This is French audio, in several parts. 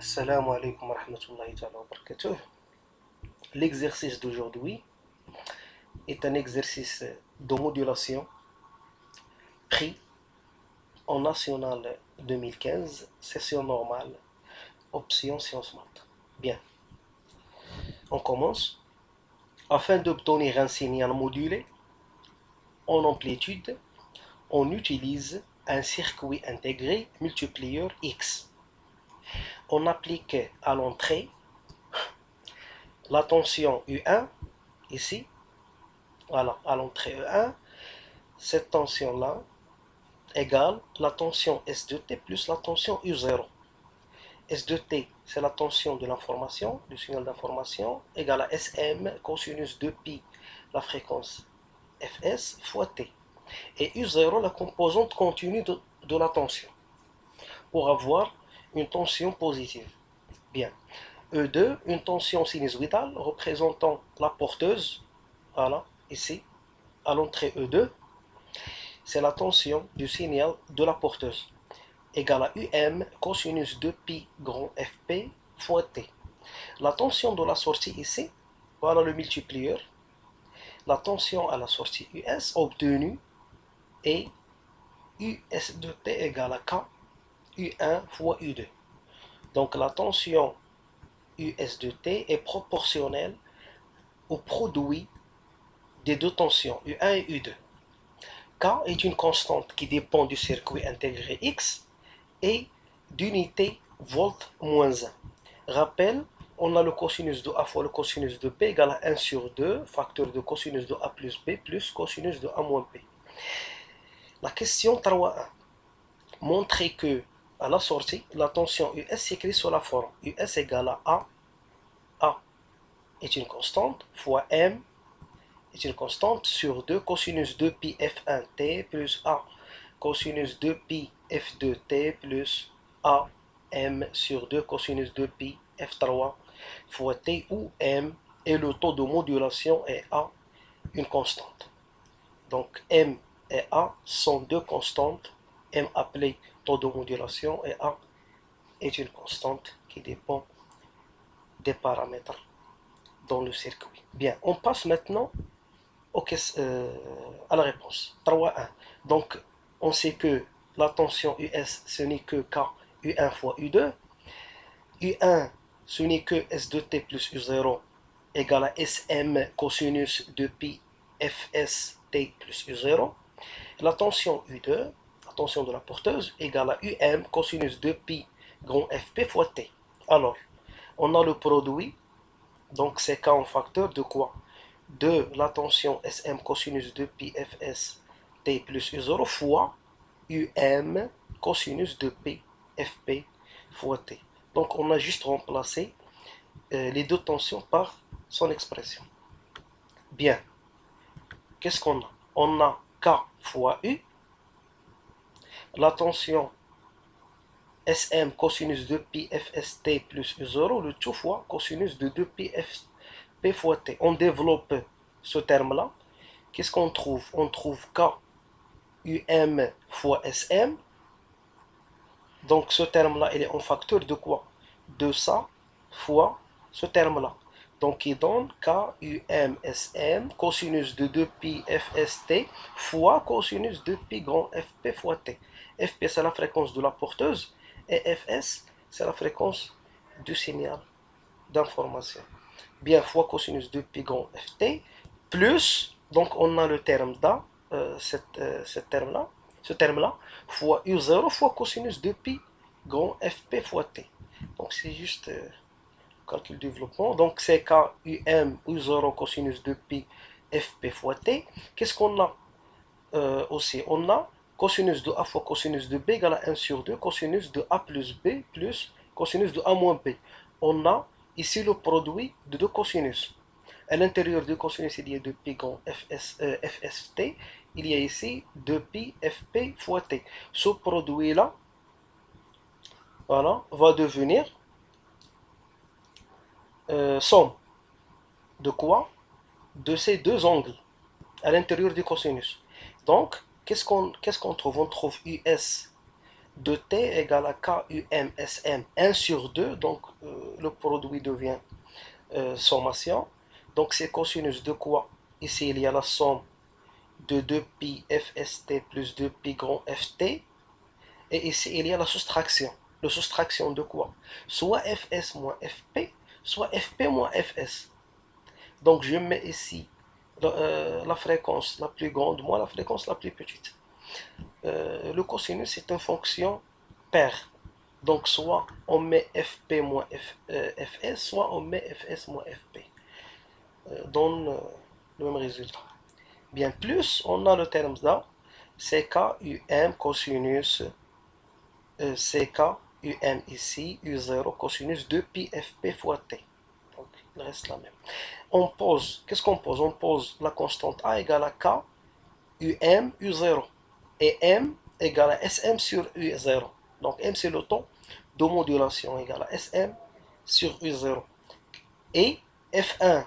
Assalamu alaikum wa rahmatullahi wa barakatuh. L'exercice d'aujourd'hui est un exercice de modulation pris en national 2015, session normale, option sciences maths. Bien, on commence. Afin d'obtenir un signal modulé en amplitude, on utilise un circuit intégré multiplieur X. On applique à l'entrée la tension U1, ici, voilà, à l'entrée E1, cette tension-là égale la tension S de T plus la tension U0. S de T, c'est la tension de l'information, du signal d'information, égale à Sm cosinus de pi, la fréquence Fs, fois T. Et U0, la composante continue de la tension, pour avoir une tension positive. Bien. E2, une tension sinusoïdale représentant la porteuse, voilà, ici, à l'entrée E2, c'est la tension du signal de la porteuse, égale à UM cosinus de pi grand Fp fois T. La tension de la sortie ici, voilà le multiplieur, la tension à la sortie US obtenue est US de T égale à K U1 fois U2. Donc la tension US de T est proportionnelle au produit des deux tensions U1 et U2. K est une constante qui dépend du circuit intégré X et d'unité volt moins 1. Rappel, on a le cosinus de A fois le cosinus de P égale à 1 sur 2, facteur de cosinus de A plus B plus cosinus de A moins P. La question 3.1. Montrer que, à la sortie, la tension US s'écrit sous la forme US égale à A. A est une constante fois M est une constante sur 2 cosinus de pi F1T plus A cosinus de pi F2T plus A M sur 2 cosinus de pi F3 fois T où M et le taux de modulation est A, une constante. Donc M et A sont deux constantes, M appelé taux de modulation et A est une constante qui dépend des paramètres dans le circuit. Bien, on passe maintenant à la réponse. 3.1. Donc, on sait que la tension US, ce n'est que K U1 fois U2. U1, ce n'est que S de T plus U0 égale à Sm cosinus de pi Fst plus U0. La tension U2, la tension de la porteuse, égale à Um cosinus de pi grand Fp fois T. Alors, on a le produit, donc c'est K en facteur de quoi? De la tension Sm cosinus de pi Fs T plus U0 fois Um cosinus de pi Fp fois T. Donc on a juste remplacé les deux tensions par son expression. Bien, qu'est-ce qu'on a? On a K fois U, la tension Sm cosinus de pi Fst plus U0, le tout fois cosinus de 2 pi Fp fois T. On développe ce terme-là. Qu'est-ce qu'on trouve? On trouve K Um fois Sm. Donc ce terme-là, il est en facteur de quoi? De ça fois ce terme-là. Donc il donne KUMSM cosinus de 2pi FST fois cosinus de pi grand FP fois T. FP c'est la fréquence de la porteuse et FS c'est la fréquence du signal d'information. Bien fois cosinus de pi grand FT plus, donc on a le terme d'A, ce terme-là, fois U0 fois cosinus de pi grand Fp fois T. Donc c'est juste calcul développement. Donc c'est KUM U0 cosinus de pi Fp fois T. Qu'est-ce qu'on a aussi? On a cosinus de A fois cosinus de B égale à 1 sur 2 cosinus de A plus B plus cosinus de A moins B. On a ici le produit de deux cosinus. À l'intérieur du cosinus, il y a 2 pi grand Fst. Il y a ici 2 pi Fp fois T. Ce produit-là, voilà, va devenir somme de quoi? De ces deux angles à l'intérieur du cosinus. Donc, qu'est-ce qu'on trouve? On trouve US de T égale à KUMSM 1 sur 2, donc le produit devient sommation. Donc c'est cosinus de quoi? Ici il y a la somme de 2pi FST plus 2pi grand FT. Et ici il y a la soustraction. La soustraction de quoi? Soit Fs moins Fp, soit Fp moins Fs. Donc je mets ici la fréquence la plus grande moins la fréquence la plus petite. Le cosinus est une fonction paire. Donc soit on met Fp moins Fs, soit on met Fs moins Fp. Donne le même résultat. Bien plus, on a le terme là, ck um cosinus ck um ici, u0 cosinus 2pi fp fois t. Donc il reste la même. On pose, qu'est-ce qu'on pose? On pose la constante a égale à k um u0 et m égale à sm sur u0. Donc m c'est le temps de modulation égale à sm sur u0. Et f1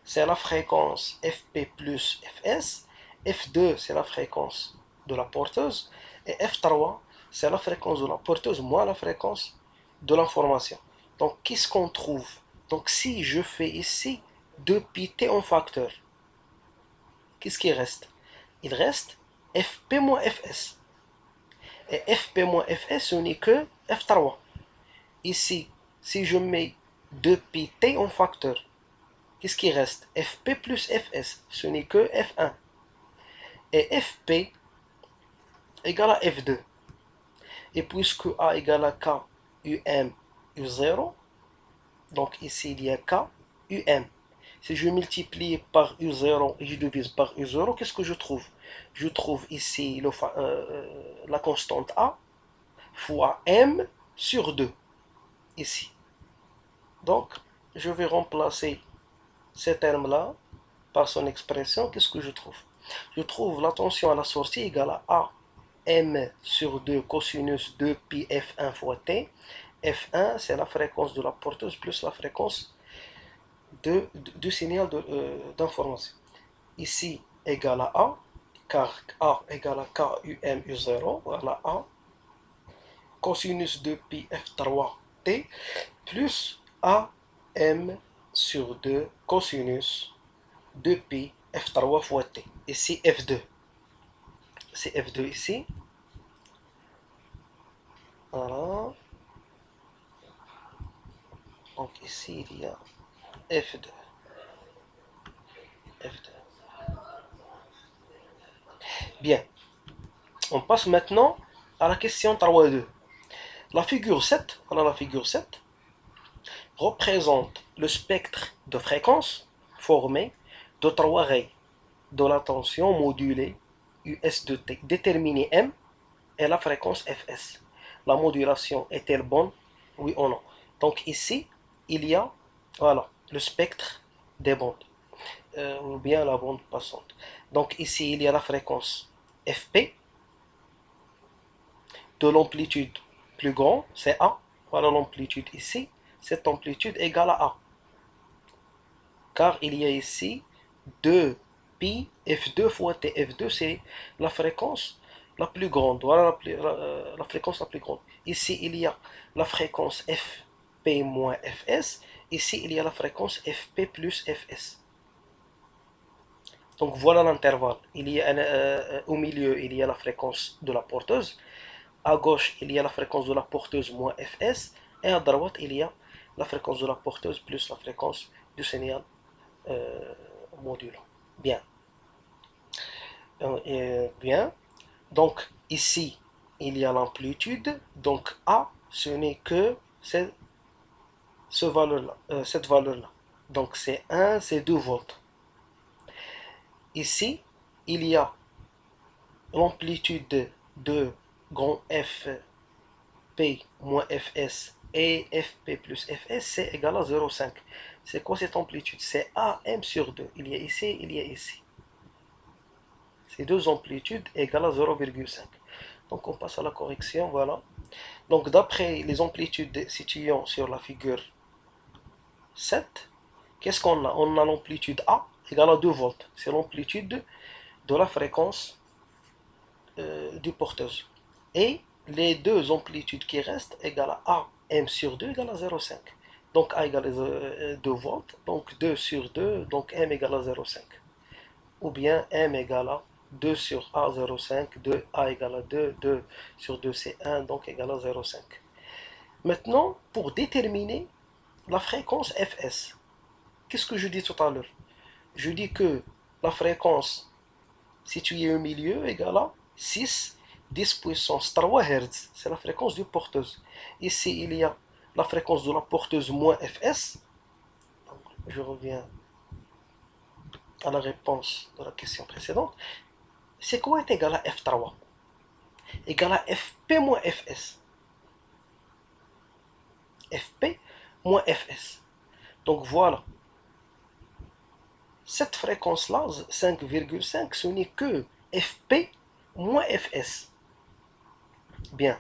c'est la fréquence fp plus fs, f2 c'est la fréquence de la porteuse, et f3 c'est la fréquence de la porteuse moins la fréquence de l'information. Donc qu'est-ce qu'on trouve? Donc si je fais ici 2pt en facteur, qu'est-ce qui reste? Il reste fp moins fs. Et fp moins fs ce n'est que f3. Ici, si je mets 2pt en facteur, qu'est-ce qui reste? Fp plus Fs, ce n'est que F1. Et Fp égale à F2. Et puisque A égale à K, UM, U0, donc ici il y a K, UM. Si je multiplie par U0 et je divise par U0, qu'est-ce que je trouve? Je trouve ici la constante A fois M sur 2, ici. Donc, je vais remplacer ces termes-là par son expression. Qu'est-ce que je trouve? Je trouve la tension à la sortie égale à A m sur 2 cosinus 2 pi f1 fois t. F1 c'est la fréquence de la porteuse plus la fréquence du signal d'information. Ici égale à A, car A égale à K um u0, voilà A, cosinus 2 pi f3 t plus A m sur 2 cosinus 2 pi f3 fois t. Ici f2. C'est f2 ici. Voilà. Donc ici il y a f2. F2. Bien. On passe maintenant à la question 3.2. La figure 7, voilà la figure 7, représente le spectre de fréquence formé de trois raies de la tension modulée US de T, déterminée M et la fréquence Fs. La modulation est-elle bonne? Oui ou non? Donc ici, il y a voilà, le spectre des bandes, ou bien la bande passante. Donc ici, il y a la fréquence Fp, de l'amplitude plus grande, c'est A. Voilà l'amplitude ici. Cette amplitude égale à A. Car il y a ici 2 pi F2 fois T. F2 c'est la fréquence la plus grande. Voilà la fréquence la plus grande. Ici il y a la fréquence Fp moins Fs. Ici il y a la fréquence Fp plus Fs. Donc voilà l'intervalle. Au milieu il y a la fréquence de la porteuse. À gauche, il y a la fréquence de la porteuse moins Fs, et à droite, il y a la fréquence de la porteuse plus la fréquence du signal modulant. Bien. Bien. Donc, ici, il y a l'amplitude. Donc, A, ce n'est que cette valeur-là. Donc, c'est 1, c'est 2 volts. Ici, il y a l'amplitude de grand F P moins Fs et Fp plus Fs, c'est égal à 0,5. C'est quoi cette amplitude? C'est AM sur 2. Il y a ici, il y a ici. Ces deux amplitudes égales à 0,5. Donc on passe à la correction, voilà. Donc d'après les amplitudes situant sur la figure 7, qu'est-ce qu'on a? On a l'amplitude A égale à 2 volts. C'est l'amplitude de la fréquence du porteuse. Et les deux amplitudes qui restent égale à A m sur 2 égale à 0,5. Donc A égale 2 volts, donc 2 sur 2, donc m égale à 0,5. Ou bien m égale à 2 sur A 0,5, 2 A égale à 2, 2 sur 2 c'est 1, donc égale à 0,5. Maintenant, pour déterminer la fréquence Fs, qu'est-ce que je dis tout à l'heure? Je dis que la fréquence située au milieu égale à 6 10 puissance 3 Hz. C'est la fréquence du porteuse. Ici, il y a la fréquence de la porteuse moins Fs. Donc, je reviens à la réponse de la question précédente. C'est quoi est égal à F3? Égal à Fp moins Fs. Fp moins Fs. Donc voilà. Cette fréquence-là, 5,5, ce n'est que Fp moins Fs. Bien.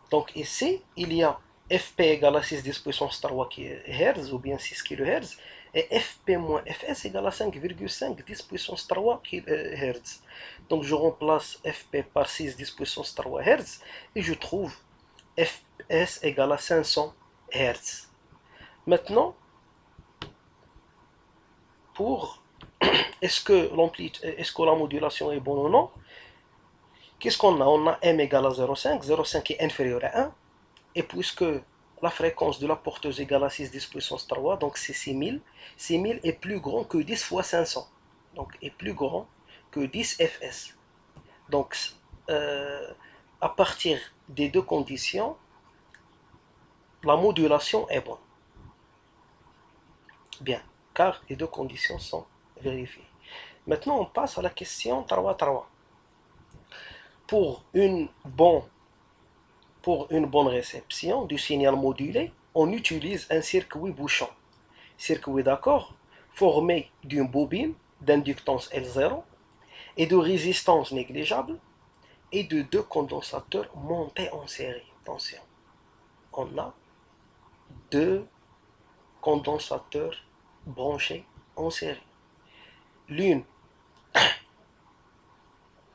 Donc ici, il y a Fp égale à 6 10 puissance 3 Hz ou bien 6 kHz et Fp moins Fs égale à 5,5 10 puissance 3 Hz. Donc je remplace Fp par 6 10 puissance 3 Hz et je trouve Fs égale à 500 Hz. Maintenant, pour est-ce que la modulation est bonne ou non, qu'est-ce qu'on a? On a m égale à 0,5, 0,5 est inférieur à 1, et puisque la fréquence de la porteuse égale à 6 10 puissance 3, donc c'est 6000, 6000 est plus grand que 10 fois 500, donc est plus grand que 10 fs. Donc à partir des deux conditions, la modulation est bonne. Bien, car les deux conditions sont vérifiées. Maintenant, on passe à la question 3. Pour une bonne réception du signal modulé, on utilise un circuit bouchon. Circuit d'accord formé d'une bobine d'inductance L0 et de résistance négligeable et de deux condensateurs montés en série. Attention, on a deux condensateurs branchés en série. L'une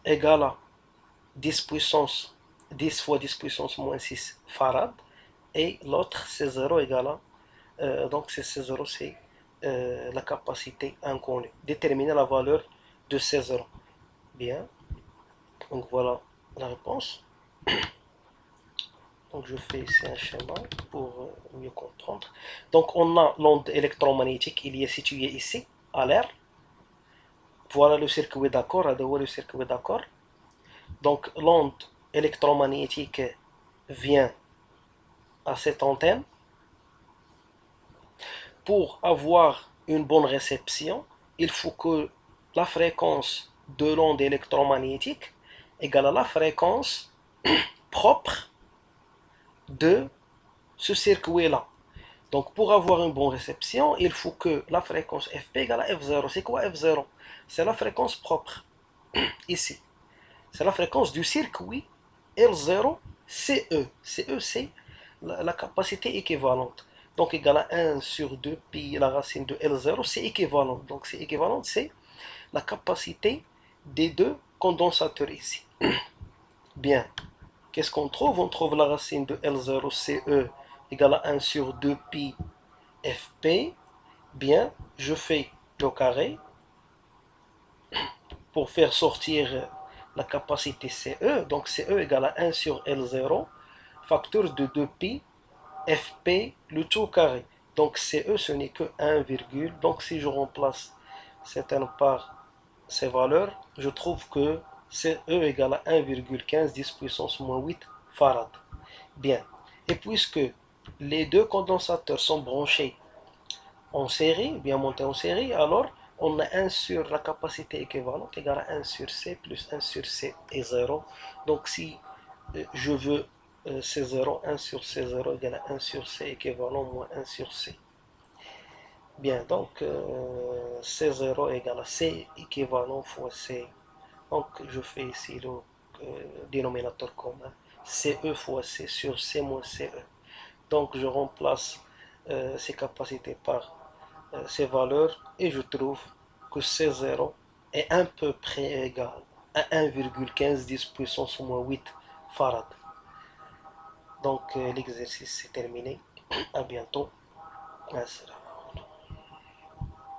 égale à 10 puissance 10 fois 10 puissance moins 6 farad et l'autre c'est 0 égale à donc c'est C0, c'est la capacité inconnue. Déterminer la valeur de C0. Bien, donc voilà la réponse. Donc je fais ici un schéma pour mieux comprendre. Donc on a l'onde électromagnétique, il est situé ici, à l'air. Voilà le circuit d'accord, le circuit d'accord. Donc l'onde électromagnétique vient à cette antenne. Pour avoir une bonne réception, il faut que la fréquence de l'onde électromagnétique égale à la fréquence propre de ce circuit-là. Donc pour avoir une bonne réception, il faut que la fréquence Fp égale à F0. C'est quoi F0? C'est la fréquence propre, ici. C'est la fréquence du circuit L0 CE. CE, c'est la capacité équivalente. Donc égale à 1 sur 2 pi la racine de L0, c'est équivalent. Donc c'est équivalent, c'est la capacité des deux condensateurs ici. Bien, qu'est-ce qu'on trouve? On trouve la racine de L0 CE égale à 1 sur 2 pi Fp. Bien, je fais le carré pour faire sortir la capacité CE. Donc CE égale à 1 sur L0, facteur de 2pi Fp le tout carré. Donc CE ce n'est que 1, donc si je remplace certaines par ces valeurs, je trouve que CE égale à 1,15 10 puissance moins 8 farad. Bien, et puisque les deux condensateurs sont branchés en série, bien montés en série, alors on a 1 sur la capacité équivalente égale à 1 sur C plus 1 sur C et 0. Donc si je veux C0, 1 sur C0 égale à 1 sur C équivalent moins 1 sur C. Bien, donc C0 égale à C équivalent fois C. Donc je fais ici le dénominateur commun. CE fois C sur C moins CE. Donc je remplace ces capacités par ces valeurs et je trouve que C0 est à peu près égal à 1,15 10 puissance moins 8 farad. Donc l'exercice est terminé. À bientôt. Assalam.